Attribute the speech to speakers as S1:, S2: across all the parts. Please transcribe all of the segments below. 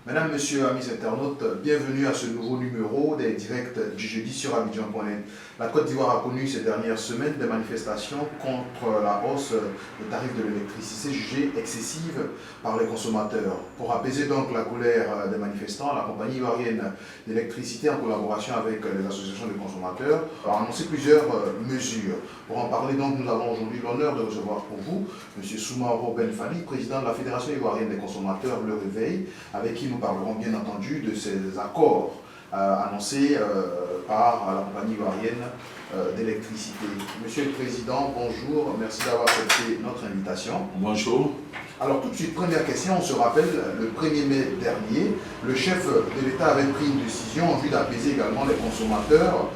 S1: Mesdames, Messieurs, amis internautes, bienvenue à ce nouveau numéro des directs du jeudi sur Abidjan.net. La Côte d'Ivoire a connu ces dernières semaines des manifestations contre la hausse des tarifs de l'électricité jugée excessive par les consommateurs. Pour apaiser donc la colère des manifestants, la compagnie ivoirienne d'électricité, en collaboration avec les associations de consommateurs, a annoncé plusieurs mesures. Pour en parler donc, nous avons aujourd'hui l'honneur de recevoir pour vous M. Soumaro Ben Fali, président de la Fédération ivoirienne des consommateurs, Le Réveil, avec qui nous parlerons bien entendu de ces accords annoncés par la compagnie ivoirienne d'électricité. Monsieur le Président, bonjour, merci d'avoir accepté notre invitation.
S2: Bonjour.
S1: Alors tout de suite, première question, on se rappelle, le 1er mai dernier, le chef de l'État avait pris une décision en vue d'apaiser également les consommateurs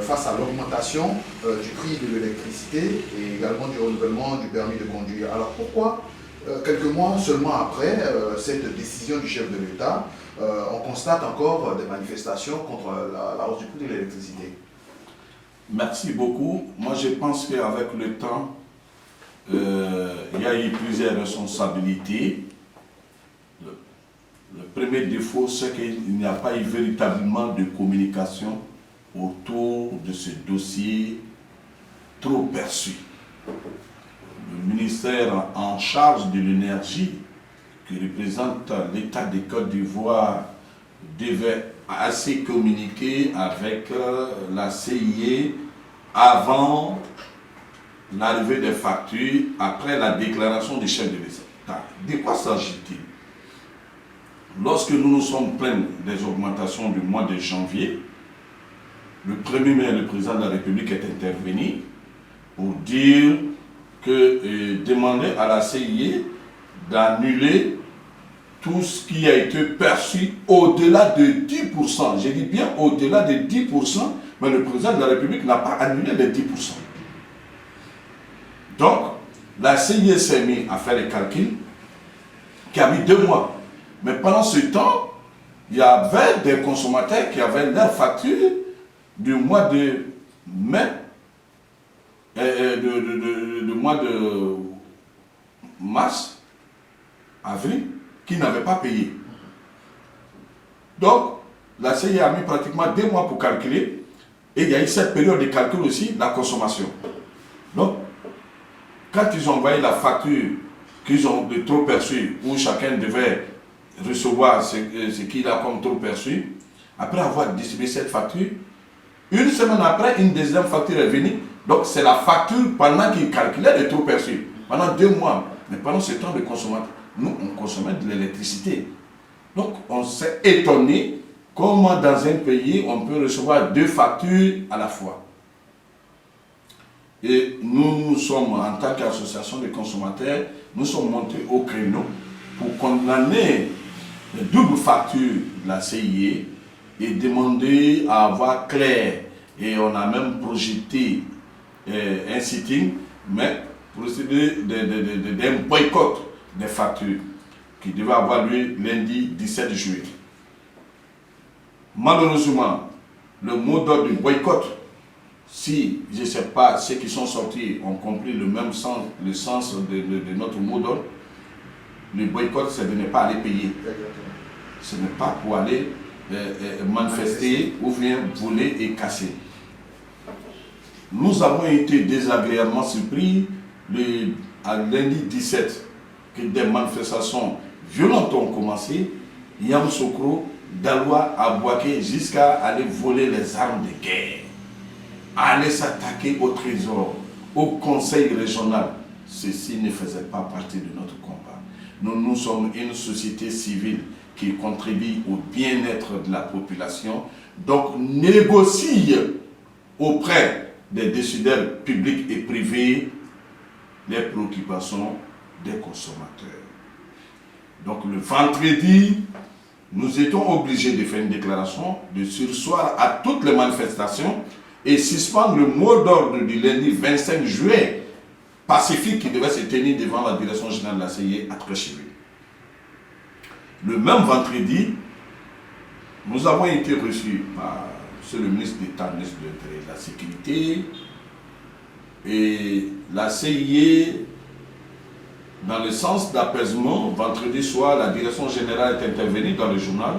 S1: face à l'augmentation du prix de l'électricité et également du renouvellement du permis de conduire. Alors pourquoi quelques mois seulement après cette décision du chef de l'État, on constate encore des manifestations contre la hausse du prix de l'électricité?
S2: Merci beaucoup. Moi, je pense qu'avec le temps, il y a eu plusieurs responsabilités. Le premier défaut, c'est qu'il n'y a pas eu véritablement de communication autour de ce dossier trop perçu. Le ministère en charge de l'énergie, qui représente l'État de Côte d'Ivoire, devait assez communiquer avec la CIE avant l'arrivée des factures, après la déclaration du chef de l'État. De quoi s'agit-il? Lorsque nous nous sommes plaints des augmentations du mois de janvier, le 1er mai, le président de la République est intervenu pour dire que demander à la CIE d'annuler tout ce qui a été perçu au-delà de 10%. J'ai dit bien au-delà de 10%, mais le président de la République n'a pas annulé les 10%. Donc, la CIE s'est mise à faire les calculs qui a mis 2 mois. Mais pendant ce temps, il y avait des consommateurs qui avaient leur facture du mois de mai, du mois de mars, avril, qui n'avaient pas payé. Donc, la CIE a mis pratiquement 2 mois pour calculer, et il y a eu cette période de calcul aussi, la consommation. Donc, quand ils ont envoyé la facture qu'ils ont de trop perçu, où chacun devait recevoir ce qu'il a comme trop perçu, après avoir distribué cette facture, une semaine après, une deuxième facture est venue. Donc, c'est la facture pendant qu'ils calculaient les trop perçus. Pendant 2 mois. Mais pendant ce temps, le consommateur, nous, on consommait de l'électricité. Donc, on s'est étonné comment dans un pays, on peut recevoir 2 factures à la fois. Et nous sommes, en tant qu'association de consommateurs, nous sommes montés au créneau pour condamner les doubles factures de la CIE et demander à avoir clair. Et on a même projeté un sitting, mais procédé d'un boycott des factures qui devait avoir lieu lundi 17 juillet. Malheureusement, le mot d'ordre du boycott, si je ne sais pas, ceux qui sont sortis ont compris le même sens, le sens de notre mot d'ordre, le boycott, c'est de ne pas aller payer. Ce n'est pas pour aller manifester ou bien voler et casser. Nous avons été désagréablement surpris à lundi 17 que des manifestations violentes ont commencé. Yamoussoukro, Daloa, à Bouaké, jusqu'à aller voler les armes de guerre, aller s'attaquer au trésor, au conseil régional. Ceci ne faisait pas partie de notre combat. Nous sommes une société civile qui contribue au bien-être de la population, donc négocie auprès des décideurs publics et privés les préoccupations des consommateurs. Donc le vendredi, nous étions obligés de faire une déclaration de surseoir à toutes les manifestations et suspendre le mot d'ordre du lundi 25 juillet pacifique qui devait se tenir devant la direction générale de la CIE à Trécheville. Le même vendredi, nous avons été reçus par le ministre d'État, ministre de la Sécurité, et la CIE dans le sens d'apaisement. Vendredi soir, la direction générale est intervenue dans le journal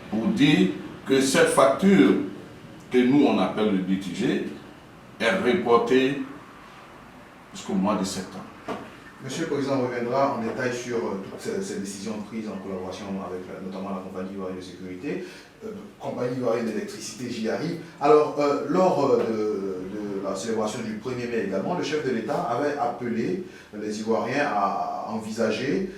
S2: pour dire que cette facture que nous on appelle le litigé est reportée jusqu'au mois de septembre.
S1: Monsieur le Président reviendra en détail sur toutes ces décisions prises en collaboration avec notamment la compagnie ivoirienne de sécurité, compagnie ivoirienne d'électricité, j'y arrive. Alors, lors de la célébration du 1er mai également, le chef de l'État avait appelé les Ivoiriens à envisager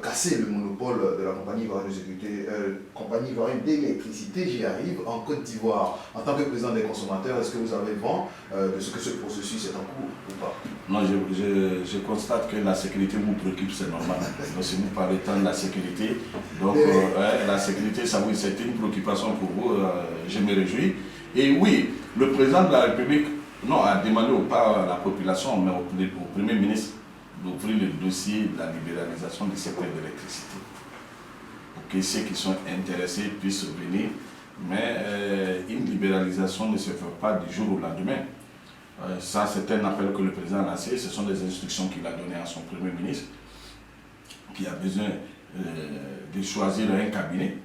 S1: casser le monopole de la compagnie ivoirienne de sécurité, compagnie ivoirienne d'électricité, j'y arrive, en Côte d'Ivoire. En tant que président des consommateurs, est-ce que vous avez vent de ce que ce processus est en cours ou pas?
S2: Non, je constate que la sécurité vous préoccupe, c'est normal. Donc, si vous parlez tant de la sécurité, donc la sécurité, ça oui, c'est une préoccupation pour vous, je me réjouis. Et oui, le président de la République a demandé pas à la population, mais au Premier ministre, d'ouvrir le dossier de la libéralisation du secteur de l'électricité. Pour que ceux qui sont intéressés puissent venir. Mais une libéralisation ne se fait pas du jour au lendemain. Ça, c'est un appel que le président a lancé. Ce sont des instructions qu'il a données à son Premier ministre, qui a besoin de choisir un cabinet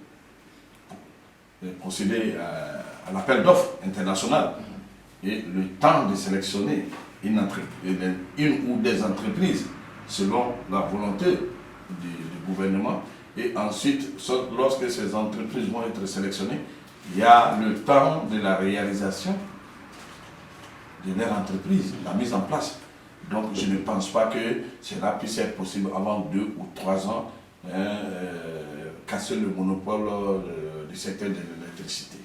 S2: pour procéder à l'appel d'offres international. Et le temps de sélectionner une ou des entreprises selon la volonté du gouvernement. Et ensuite, lorsque ces entreprises vont être sélectionnées, il y a le temps de la réalisation de leur entreprise, la mise en place. Donc je ne pense pas que cela puisse être possible avant 2 ou 3 ans, casser le monopole du secteur de l'électricité.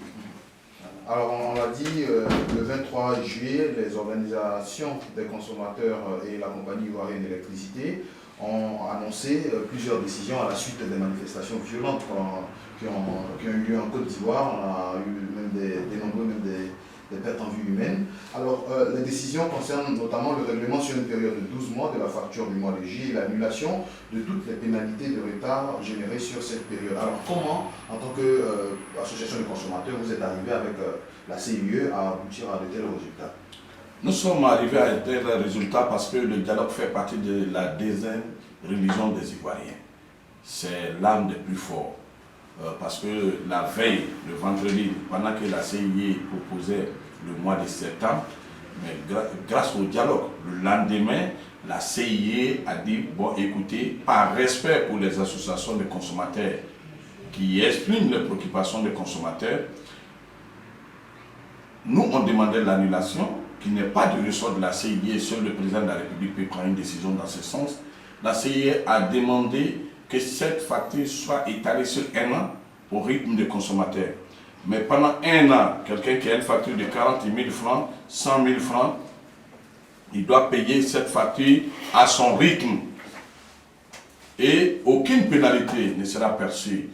S1: Alors on l'a dit, le 23 juillet, les organisations des consommateurs et la compagnie ivoirienne d'électricité ont annoncé plusieurs décisions à la suite des manifestations violentes qui ont eu lieu en Côte d'Ivoire. On a eu même des pertes en vie humaine. Alors, les décisions concernent notamment le règlement sur une période de 12 mois de la facture du mois de juillet et l'annulation de toutes les pénalités de retard générées sur cette période. Alors, comment, en tant qu'association de consommateurs, vous êtes arrivé avec la CIE à aboutir à de tels résultats?
S2: Nous sommes arrivés à un tel résultat parce que le dialogue fait partie de la deuxième religion des Ivoiriens. C'est l'âme des plus forts. Parce que la veille, le vendredi, pendant que la CIE proposait le mois de septembre, mais grâce au dialogue, le lendemain, la CIE a dit, bon écoutez, par respect pour les associations de consommateurs qui expriment les préoccupations des consommateurs, nous on demandait l'annulation, qui n'est pas du ressort de la CIE, seul le président de la République peut prendre une décision dans ce sens. La CIE a demandé que cette facture soit étalée sur 1 an au rythme des consommateurs. Mais pendant 1 an, quelqu'un qui a une facture de 40 000 francs, 100 000 francs, il doit payer cette facture à son rythme. Et aucune pénalité ne sera perçue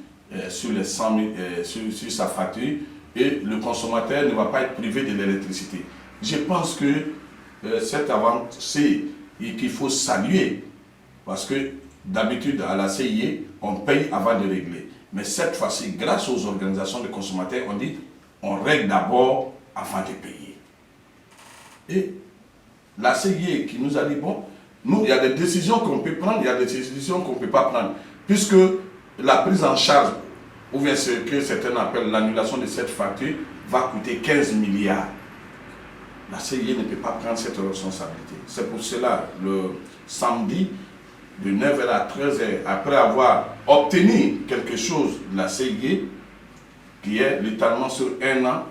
S2: sur sa facture et le consommateur ne va pas être privé de l'électricité. Je pense que cette avancée qu'il faut saluer, parce que d'habitude, à la CIE, on paye avant de régler. Mais cette fois-ci, grâce aux organisations de consommateurs, on dit on règle d'abord avant de payer. Et la CIE qui nous a dit, bon, nous, il y a des décisions qu'on peut prendre, il y a des décisions qu'on ne peut pas prendre. Puisque la prise en charge, ou bien ce que certains appellent l'annulation de cette facture, va coûter 15 milliards. La CIE ne peut pas prendre cette responsabilité. C'est pour cela, le samedi, de 9h à 13h, après avoir obtenu quelque chose de la CIE, qui est littéralement sur 1 an,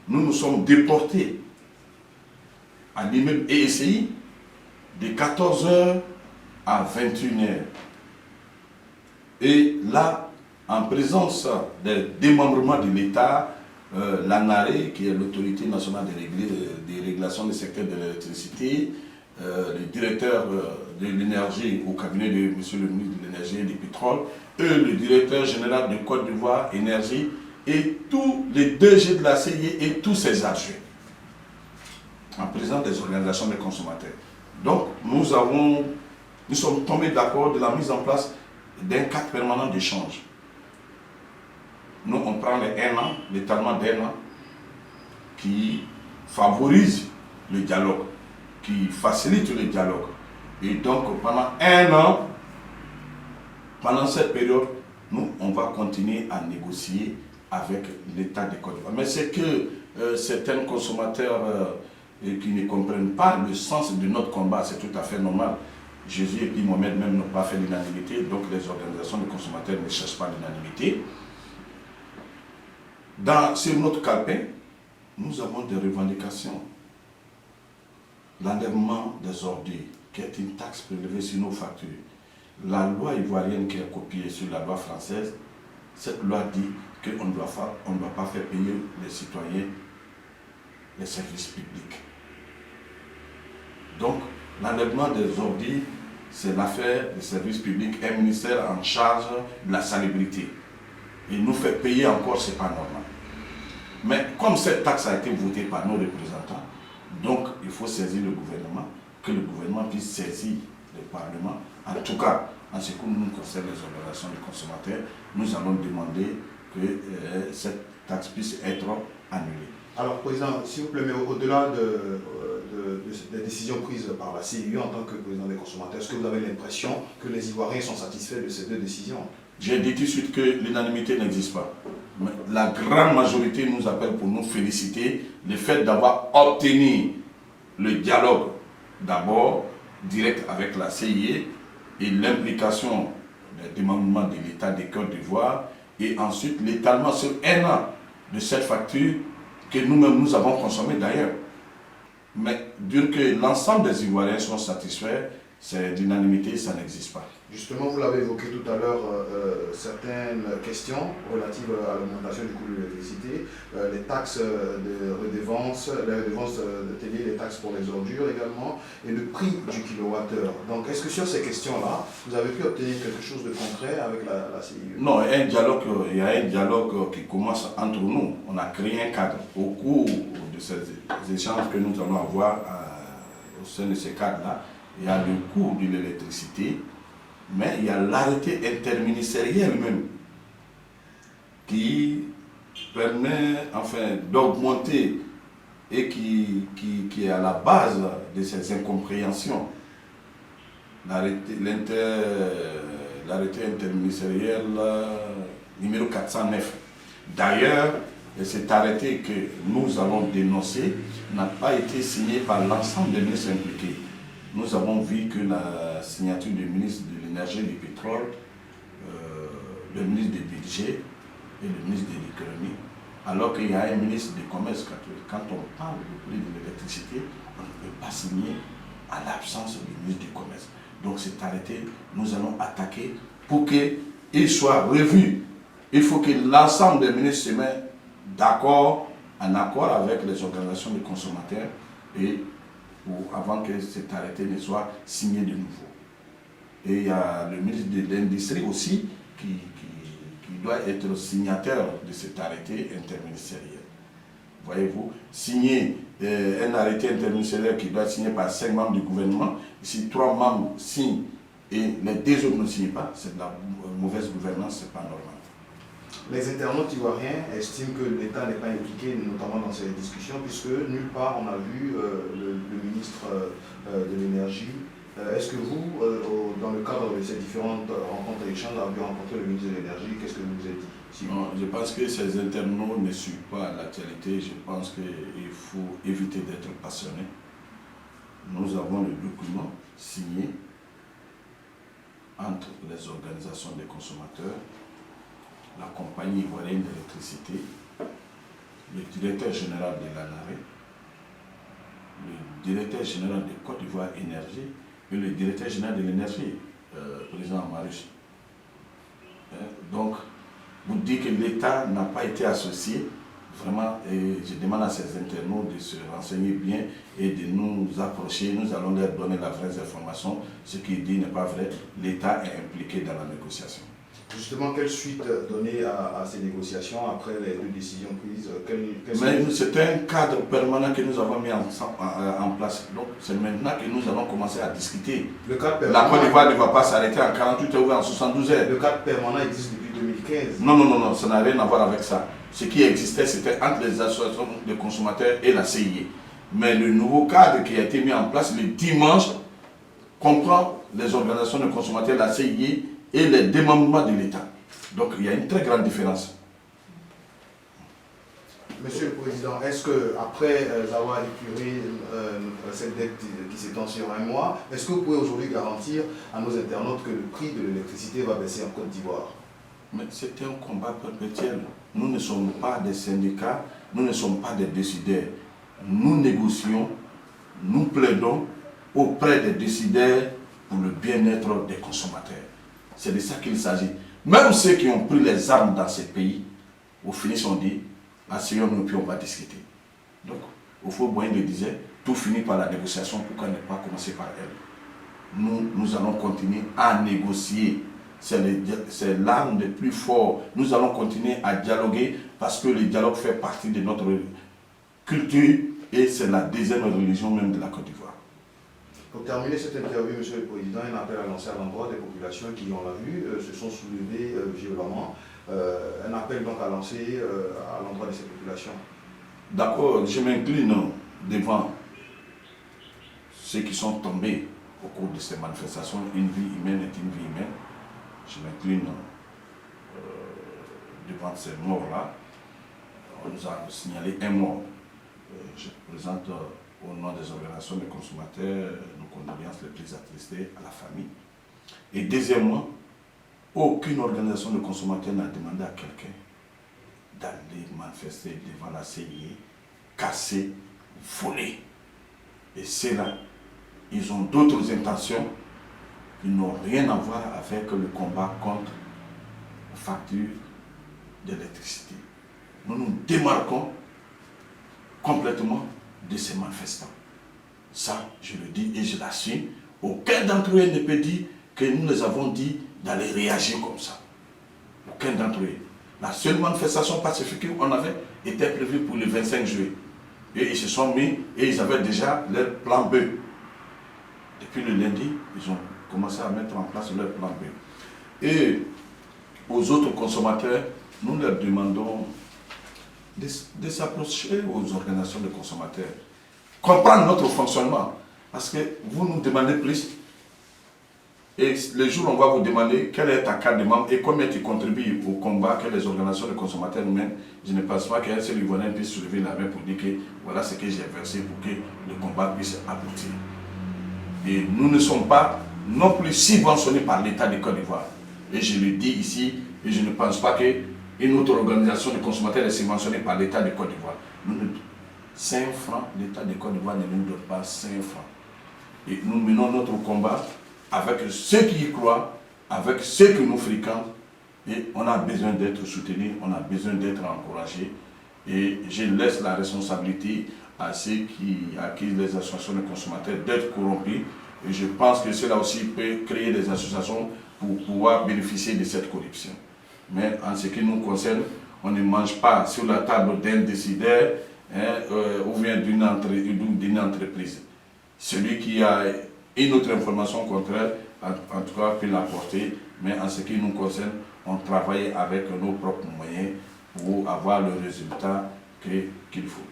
S2: nous nous sommes déportés à l'immeuble ESI de 14h à 21h. Et là, en présence des démembrements de l'État, l'ANARE, qui est l'autorité nationale de régulation du secteur de l'électricité, le directeur de l'énergie au cabinet de M. le ministre de l'énergie et du pétrole, et le directeur général de Côte d'Ivoire Énergie, et tous les DG de la CIE et tous ses adjoints, en présence des organisations des consommateurs. Donc, nous sommes tombés d'accord de la mise en place d'un cadre permanent d'échange. Nous, on prend les 1 an, l'étalement d'1 an, qui favorise le dialogue, qui facilite le dialogue. Et donc, pendant 1 an, pendant cette période, nous, on va continuer à négocier avec l'État de Côte d'Ivoire. Mais c'est que certains consommateurs qui ne comprennent pas le sens de notre combat, c'est tout à fait normal. Jésus et puis Mohamed même n'ont pas fait l'unanimité, donc les organisations de consommateurs ne cherchent pas l'unanimité. Sur notre calepin, nous avons des revendications. L'enlèvement des ordures, qui est une taxe prélevée sur nos factures. La loi ivoirienne qui est copiée sur la loi française, cette loi dit qu'on ne doit pas faire payer les citoyens les services publics. Donc, l'enlèvement des ordures, c'est l'affaire des services publics, un ministère en charge de la salubrité. Et nous faire payer encore, ce n'est pas normal. Mais comme cette taxe a été votée par nos représentants, donc il faut saisir le gouvernement, que le gouvernement puisse saisir le Parlement. En tout cas, en ce qui nous concerne les organisations des consommateurs, nous allons demander que cette taxe puisse être annulée.
S1: Alors, Président, s'il vous plaît, mais au-delà des décisions prises par la CIU en tant que président des consommateurs, est-ce que vous avez l'impression que les Ivoiriens sont satisfaits de ces deux décisions?
S2: J'ai dit tout de suite que l'unanimité n'existe pas. Mais la grande majorité nous appelle pour nous féliciter le fait d'avoir obtenu le dialogue d'abord direct avec la CIE et l'implication des démembrements de l'État de Côte d'Ivoire et ensuite l'étalement sur un an de cette facture que nous-mêmes nous avons consommée d'ailleurs. Mais dire que l'ensemble des Ivoiriens sont satisfaits, c'est d'unanimité, ça n'existe pas.
S1: Justement, vous l'avez évoqué tout à l'heure, certaines questions relatives à l'augmentation du coût de l'électricité, les taxes de redevance, les redevances de télé, les taxes pour les ordures également, et le prix du kilowattheure. Donc, est-ce que sur ces questions-là, vous avez pu obtenir quelque chose de concret avec la CIU?
S2: Non, il y a un dialogue qui commence entre nous. On a créé un cadre. Au cours de ces échanges que nous allons avoir au sein de ces cadres-là, il y a le coût de l'électricité, mais il y a l'arrêté interministériel même qui permet enfin d'augmenter et qui est à la base de ces incompréhensions. L'arrêté interministériel numéro 409. D'ailleurs, cet arrêté que nous allons dénoncer n'a pas été signé par l'ensemble des ministres impliqués. Nous avons vu que la signature du ministre de l'Énergie et du Pétrole, le ministre du Budget et le ministre de l'Économie, alors qu'il y a un ministre du Commerce, quand on parle du prix de l'électricité, on ne peut pas signer à l'absence du ministre du Commerce. Donc cet arrêté, nous allons attaquer pour qu'il soit revu. Il faut que l'ensemble des ministres se mettent d'accord, en accord avec les organisations de consommateurs et avant que cet arrêté ne soit signé de nouveau. Et il y a le ministre de l'Industrie aussi qui doit être signataire de cet arrêté interministériel. Voyez-vous, signer un arrêté interministériel qui doit être signé par 5 membres du gouvernement, si 3 membres signent et les 2 autres ne signent pas, c'est de la mauvaise gouvernance, c'est pas normal.
S1: Les internautes ivoiriens estiment que l'État n'est pas impliqué, notamment dans ces discussions, puisque nulle part on a vu le ministre de l'Énergie. Est-ce que vous, dans le cadre de ces différentes rencontres et échanges, avez rencontré le ministre de l'Énergie? Qu'est-ce que vous vous êtes dit?
S2: Non, je pense que ces internautes ne suivent pas l'actualité. Je pense qu'il faut éviter d'être passionné. Nous avons le document signé entre les organisations des consommateurs, la compagnie ivoirienne d'électricité, le directeur général de l'ANARE, le directeur général de Côte d'Ivoire Énergie et le directeur général de l'énergie, président Marius. Donc, vous dites que l'État n'a pas été associé, vraiment, et je demande à ces internautes de se renseigner bien et de nous approcher. Nous allons leur donner la vraie information. Ce qu'il dit n'est pas vrai. L'État est impliqué dans la négociation.
S1: Justement, quelle suite donner à ces négociations après les 2 décisions prises?
S2: Mais c'est un cadre permanent que nous avons mis en place. Donc c'est maintenant que nous allons commencer à discuter.
S1: Le cadre permanent,
S2: la Côte d'Ivoire ne va pas s'arrêter en 48 heures ou en 72 heures.
S1: Le cadre permanent existe depuis 2015.
S2: Non, ça n'a rien à voir avec ça. Ce qui existait, c'était entre les associations de consommateurs et la CIE. Mais le nouveau cadre qui a été mis en place le dimanche comprend les organisations de consommateurs, la CIE et les démembrements de l'État. Donc il y a une très grande différence.
S1: Monsieur le Président, est-ce qu'après avoir épuré cette dette qui s'étend sur un mois, est-ce que vous pouvez aujourd'hui garantir à nos internautes que le prix de l'électricité va baisser en Côte d'Ivoire?
S2: Mais c'est un combat perpétuel. Nous ne sommes pas des syndicats, nous ne sommes pas des décideurs. Nous négocions, nous plaidons auprès des décideurs pour le bien-être des consommateurs. C'est de ça qu'il s'agit. Même ceux qui ont pris les armes dans ces pays, au finish on dit, asseyons-nous puis on va discuter. Donc, au fond, Boyen le disait, tout finit par la négociation, pourquoi ne pas commencer par elle? Nous allons continuer à négocier. C'est l'arme des plus forts. Nous allons continuer à dialoguer parce que le dialogue fait partie de notre culture et c'est la deuxième religion même de la Côte d'Ivoire.
S1: Pour terminer cette interview, Monsieur le Président, un appel à lancer à l'endroit des populations qui, on l'a vu, se sont soulevées violemment. Un appel donc à lancer à l'endroit de ces populations. D'accord,
S2: je m'incline devant ceux qui sont tombés au cours de ces manifestations. Une vie humaine est une vie humaine. Je m'incline devant ces morts-là. On nous a signalé un mort. Je présente au nom des organisations de consommateurs nos condoléances les plus attristées à la famille. Et deuxièmement, aucune organisation de consommateurs n'a demandé à quelqu'un d'aller manifester devant la CIE, casser, voler. Et c'est là, ils ont d'autres intentions qui n'ont rien à voir avec le combat contre la facture d'électricité. Nous nous démarquons complètement de ces manifestants. Ça, je le dis et je l'assume. Aucun d'entre eux ne peut dire que nous les avons dit d'aller réagir comme ça. Aucun d'entre eux. La seule manifestation pacifique qu'on avait était prévue pour le 25 juillet. Et ils se sont mis et ils avaient déjà leur plan B. Depuis le lundi, ils ont commencé à mettre en place leur plan B. Et aux autres consommateurs, nous leur demandons de s'approcher aux organisations de consommateurs, comprendre notre fonctionnement, parce que vous nous demandez plus, et le jour où on va vous demander quelle est ta carte de membre et combien tu contribues au combat que les organisations de consommateurs mènent, je ne pense pas qu'un seul Ivoirien puisse soulever la main pour dire que voilà ce que j'ai versé pour que le combat puisse aboutir. Et nous ne sommes pas non plus subventionnés par l'État de Côte d'Ivoire. Et je le dis ici, et je ne pense pas qu'une autre organisation de consommateurs est subventionnée par l'État de Côte d'Ivoire. 5 francs, l'État de Côte d'Ivoire ne nous donne pas 5 francs. Et nous menons notre combat avec ceux qui y croient, avec ceux qui nous fréquentent. Et on a besoin d'être soutenus, on a besoin d'être encouragés. Et je laisse la responsabilité à ceux qui accusent les associations de consommateurs d'être corrompus. Et je pense que cela aussi peut créer des associations pour pouvoir bénéficier de cette corruption. Mais en ce qui nous concerne, on ne mange pas sur la table d'un décideur ou bien d'une entreprise. Celui qui a une autre information contraire, en tout cas, peut l'apporter. Mais en ce qui nous concerne, on travaille avec nos propres moyens pour avoir le résultat qu'il faut.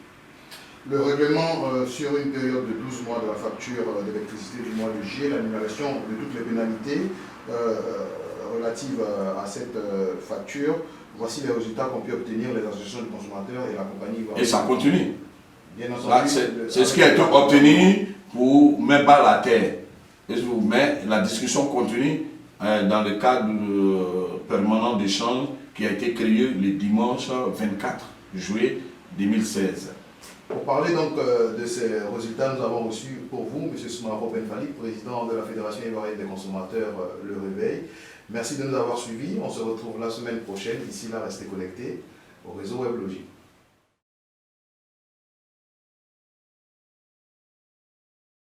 S1: Le règlement sur une période de 12 mois de la facture d'électricité du mois de juillet, l'annulation de toutes les pénalités relatives à cette facture. Voici les résultats qu'ont pu obtenir les associations de consommateurs et la compagnie.
S2: Et ça continue.
S1: Bien entendu.
S2: C'est ce qui a été obtenu pour mettre bas la terre. Mais la discussion continue dans le cadre permanent d'échange qui a été créé le dimanche 24 juillet 2016.
S1: Pour parler donc de ces résultats, nous avons reçu pour vous M. Soumaro Benfali, président de la Fédération ivoirienne des consommateurs, Le Réveil. Merci de nous avoir suivis. On se retrouve la semaine prochaine. D'ici là, restez connectés au réseau WebLogic.